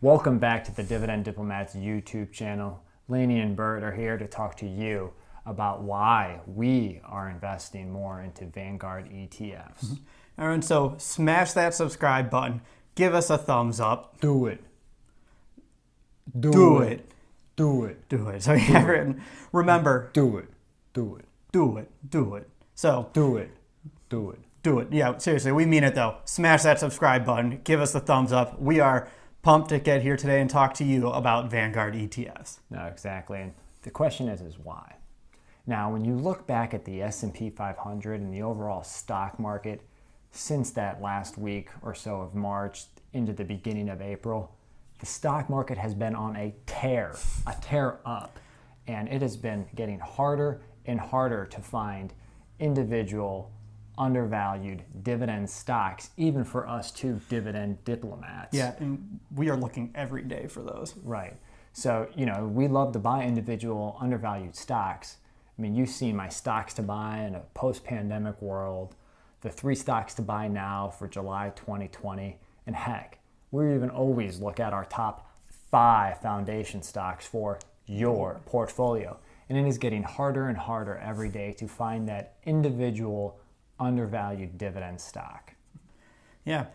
Welcome back to the Dividend Diplomats YouTube channel. Laney and Bert are here to talk to you about why we are investing more into Vanguard ETFs. And so smash that subscribe button. Give us a thumbs up. Do it. Do it. Do it. Do it. So you have written, remember, Do it. Do it. do it. Do it. So Do it. Do it. do it. Yeah, seriously, we mean it though. Smash that subscribe button. Give us the thumbs up. We are pumped to get here today and talk to you about Vanguard ETFs. No, exactly. And the question is why? Now, when you look back at the S&P 500 and the overall stock market since that last week or so of March into the beginning of April, the stock market has been on a tear up, and it has been getting harder and harder to find individual undervalued dividend stocks, even for us two dividend diplomats. Yeah, and we are looking every day for those. Right. So, we love to buy individual undervalued stocks. I mean, you've seen my stocks to buy in a post-pandemic world, the 3 stocks to buy now for July 2020, and heck, we even always look at our top 5 foundation stocks for your portfolio. And it is getting harder and harder every day to find that individual undervalued dividend stock. Yeah.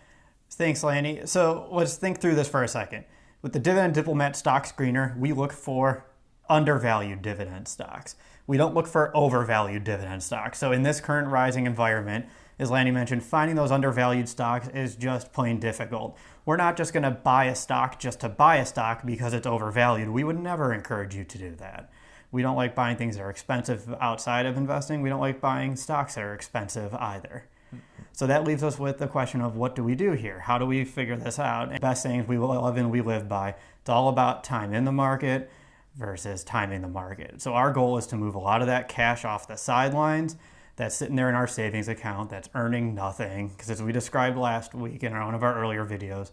Thanks, Lanny. So let's think through this for a second. With the Dividend Diplomat stock screener, we look for undervalued dividend stocks. We don't look for overvalued dividend stocks. So in this current rising environment, as Lanny mentioned, finding those undervalued stocks is just plain difficult. We're not just going to buy a stock just to buy a stock because it's overvalued. We would never encourage you to do that. We don't like buying things that are expensive outside of investing. We don't like buying stocks that are expensive either. So that leaves us with the question of what do we do here? How do we figure this out? And best sayings we love and we live by. It's all about time in the market versus timing the market. So our goal is to move a lot of that cash off the sidelines that's sitting there in our savings account that's earning nothing. Because as we described last week in one of our earlier videos,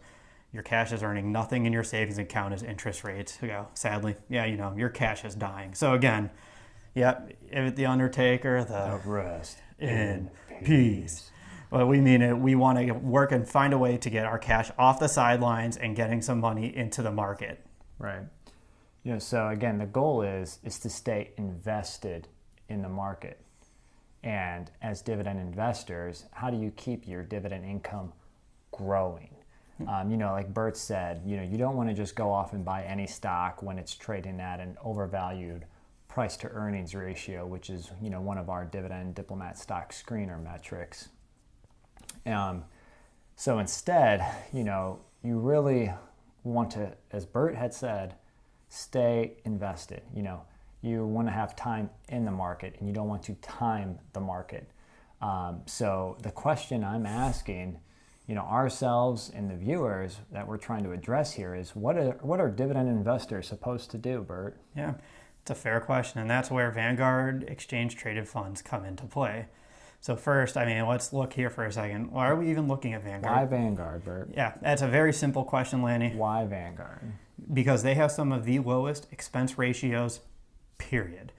your cash is earning nothing in your savings account as interest rates go. Sadly, your cash is dying. So again, the Undertaker, the Rest in peace. Well, we mean it. We want to work and find a way to get our cash off the sidelines and getting some money into the market. Right. So again, the goal is to stay invested in the market. And as dividend investors, how do you keep your dividend income growing? Like Bert said, you don't want to just go off and buy any stock when it's trading at an overvalued price to earnings ratio, which is, one of our Dividend Diplomat stock screener metrics. So instead, you really want to, as Bert had said, stay invested. You want to have time in the market and you don't want to time the market. So the question I'm asking, ourselves and the viewers that we're trying to address here is what are dividend investors supposed to do, Bert? Yeah, it's a fair question, and that's where Vanguard exchange traded funds come into play. So first, let's look here for a second. Why are we even looking at Vanguard? Why Vanguard, Bert? Yeah, that's a very simple question, Lanny. Why Vanguard? Because they have some of the lowest expense ratios, period.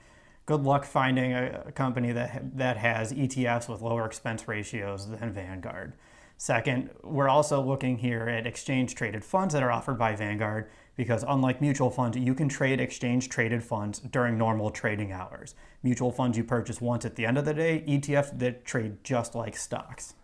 Good luck finding a company that has ETFs with lower expense ratios than Vanguard. Second, we're also looking here at exchange-traded funds that are offered by Vanguard because unlike mutual funds, you can trade exchange-traded funds during normal trading hours. Mutual funds you purchase once at the end of the day, ETFs that trade just like stocks.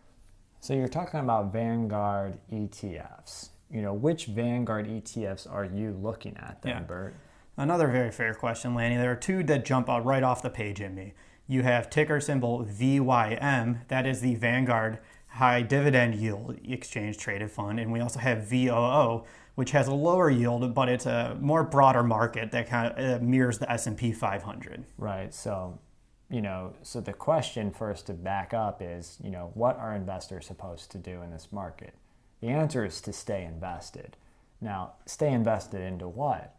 So you're talking about Vanguard ETFs. Which Vanguard ETFs are you looking at then, Bert? Another very fair question, Lanny. There are 2 that jump out right off the page at me. You have ticker symbol VYM, that is the Vanguard High Dividend Yield Exchange Traded Fund, and we also have VOO, which has a lower yield, but it's a more broader market that kind of mirrors the S&P 500. Right. So, so the question first to back up is, what are investors supposed to do in this market? The answer is to stay invested. Now, stay invested into what?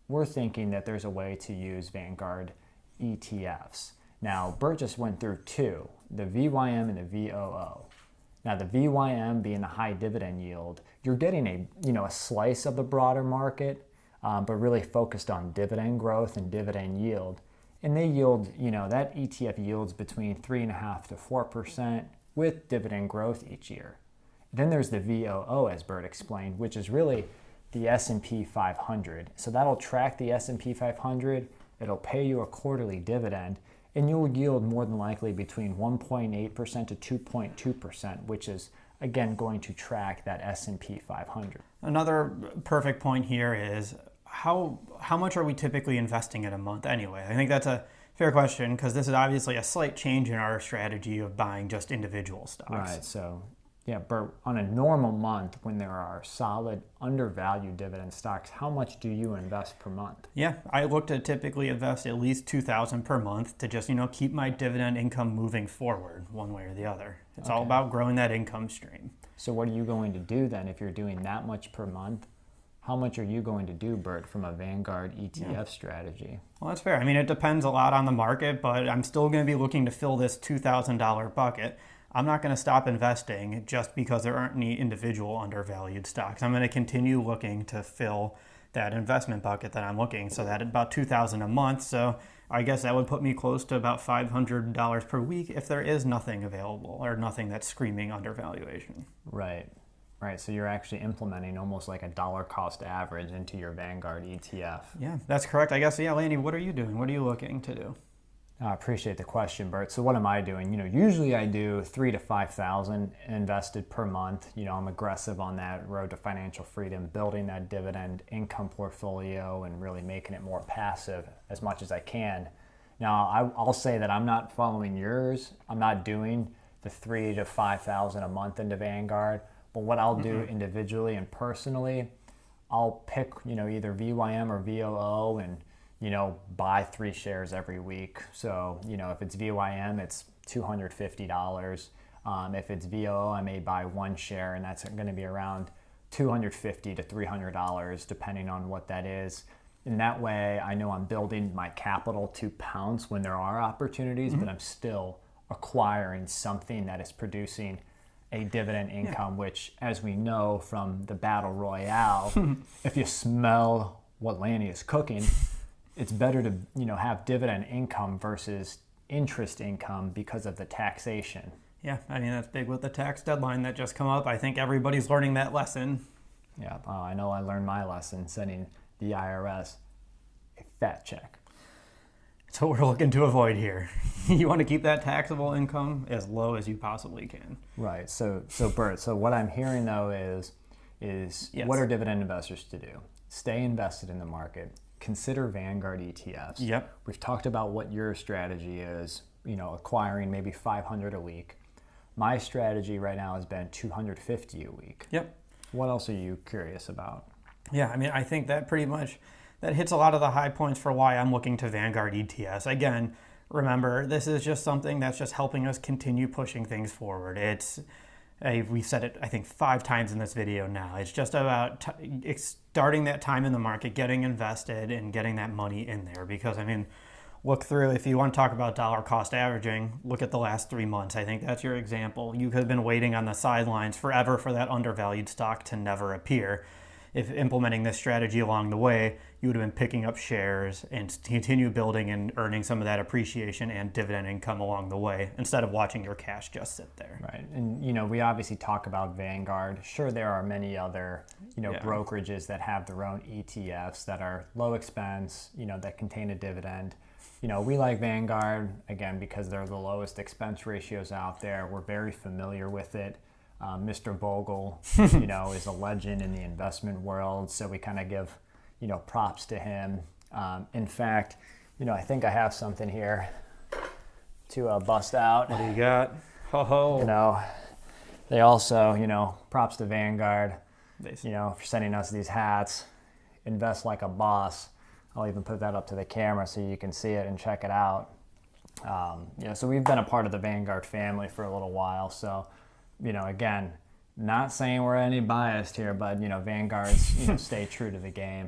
We're thinking that there's a way to use Vanguard ETFs. Now, Bert just went through 2, the VYM and the VOO. Now, the VYM being the high dividend yield, you're getting a slice of the broader market, but really focused on dividend growth and dividend yield. And they yield, that ETF yields between 3.5% to 4% with dividend growth each year. Then there's the VOO, as Bert explained, which is really the S&P 500. So that'll track the S&P 500, it'll pay you a quarterly dividend, and you'll yield more than likely between 1.8% to 2.2%, which is again going to track that S&P 500. Another perfect point here is how much are we typically investing in a month anyway? I think that's a fair question because this is obviously a slight change in our strategy of buying just individual stocks. Right. So yeah, Bert, on a normal month when there are solid undervalued dividend stocks, how much do you invest per month? Yeah, I look to typically invest at least $2,000 per month to just, keep my dividend income moving forward one way or the other. It's all about growing that income stream. So what are you going to do then if you're doing that much per month? How much are you going to do, Bert, from a Vanguard ETF strategy? Well, that's fair. I mean, it depends a lot on the market, but I'm still going to be looking to fill this $2,000 bucket. I'm not going to stop investing just because there aren't any individual undervalued stocks. I'm going to continue looking to fill that investment bucket that I'm looking. So that about $2,000 a month. So I guess that would put me close to about $500 per week if there is nothing available or nothing that's screaming undervaluation. Right. Right. So you're actually implementing almost like a dollar cost average into your Vanguard ETF. Yeah, that's correct. I guess, Landy, what are you doing? What are you looking to do? I appreciate the question, Bert. So what am I doing? Usually I do 3,000 to 5,000 invested per month. I'm aggressive on that road to financial freedom, building that dividend income portfolio and really making it more passive as much as I can. Now, I'll say that I'm not following yours. I'm not doing the 3,000 to 5,000 a month into Vanguard. But what I'll do individually and personally, I'll pick, either VYM or VOO and buy 3 shares every week. So, if it's VYM, it's $250. If it's VOO, I may buy 1 share, and that's going to be around $250 to $300, depending on what that is. And that way, I know I'm building my capital to pounce when there are opportunities, but I'm still acquiring something that is producing a dividend income, which, as we know from the Battle Royale, if you smell what Lanny is cooking, it's better to have dividend income versus interest income because of the taxation. Yeah, I mean, that's big with the tax deadline that just come up. I think everybody's learning that lesson. Yeah, I know I learned my lesson, sending the IRS a fat check. That's what we're looking to avoid here. You want to keep that taxable income as low as you possibly can. Right. So Bert, what I'm hearing though is yes. What are dividend investors to do? Stay invested in the market. Consider Vanguard ETFs. Yep. We've talked about what your strategy is, acquiring maybe 500 a week. My strategy right now has been 250 a week. Yep. What else are you curious about? Yeah, I mean, I think that pretty much that hits a lot of the high points for why I'm looking to Vanguard ETFs. Again, remember, this is just something that's just helping us continue pushing things forward. We've said it, I think, 5 times in this video now. It's just about starting that time in the market, getting invested, and getting that money in there. Because, look through, if you want to talk about dollar cost averaging, look at the last 3 months. I think that's your example. You could have been waiting on the sidelines forever for that undervalued stock to never appear. If implementing this strategy along the way, you would have been picking up shares and continue building and earning some of that appreciation and dividend income along the way instead of watching your cash just sit there. Right. And, we obviously talk about Vanguard. Sure, there are many other, brokerages that have their own ETFs that are low expense, that contain a dividend. We like Vanguard, again, because they're the lowest expense ratios out there. We're very familiar with it. Mr. Bogle, is a legend in the investment world, so we kind of give, props to him. In fact, I think I have something here to bust out. What do you got? Ho. They also, props to Vanguard, for sending us these hats. Invest like a boss. I'll even put that up to the camera so you can see it and check it out. So we've been a part of the Vanguard family for a little while, so. Again, not saying we're any biased here, but Vanguard's stay true to the game.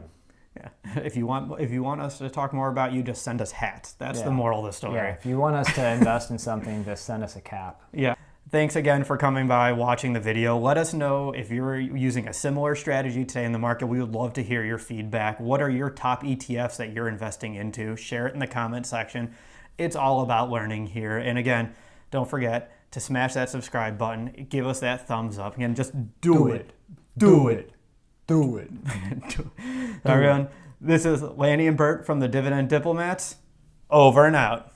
Yeah. If you want us to talk more about you, just send us hats. That's the moral of the story. Yeah. If you want us to invest in something, just send us a cap. Yeah. Thanks again for coming by, watching the video. Let us know if you're using a similar strategy today in the market. We would love to hear your feedback. What are your top ETFs that you're investing into? Share it in the comment section. It's all about learning here. And again, don't forget to smash that subscribe button. Give us that thumbs up. Again, just do it. Do it. Do it. Everyone, this is Lanny and Bert from the Dividend Diplomats. Over and out.